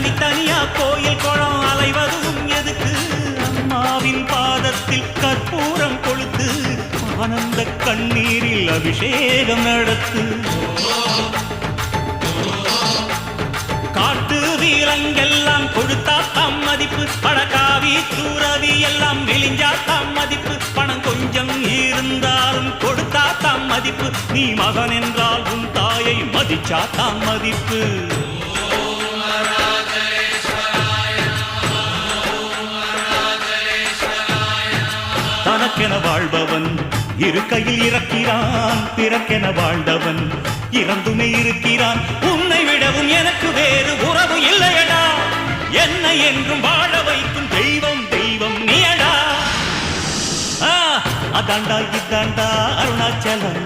தனித்தனியா கோயில் குளம் அலைவதும் எதுக்கு அம்மாவின் பாதத்தில் கற்பூரம் கொளுத்து ஆனந்த கண்ணீரில் அபிஷேகம் நடத்து காட்டு வீரங்கெல்லாம் கொடுத்தா தம் மதிப்பு பழக்காவி தூரவி எல்லாம் விழிஞ்சா தம் மதிப்பு பணம் கொஞ்சம் இருந்தாலும் கொடுத்தா தம் மதிப்பு நீ மகன் என்றால் உன் தாயை மதிச்சா தம் மதிப்பு தனக்கென வாழ்பவன் இருக்கையில் இறக்கிறான் பிறக்கென வாழ்ந்தவன் இறந்துமே இருக்கிறான் உன்னை விடவும் எனக்கு வேறு உறவு இல்லையடா என்னை என்றும் வாழ வைக்கும் தெய்வம் தெய்வம் நீயடா அதாண்டா இதாண்டா அருணாச்சலம்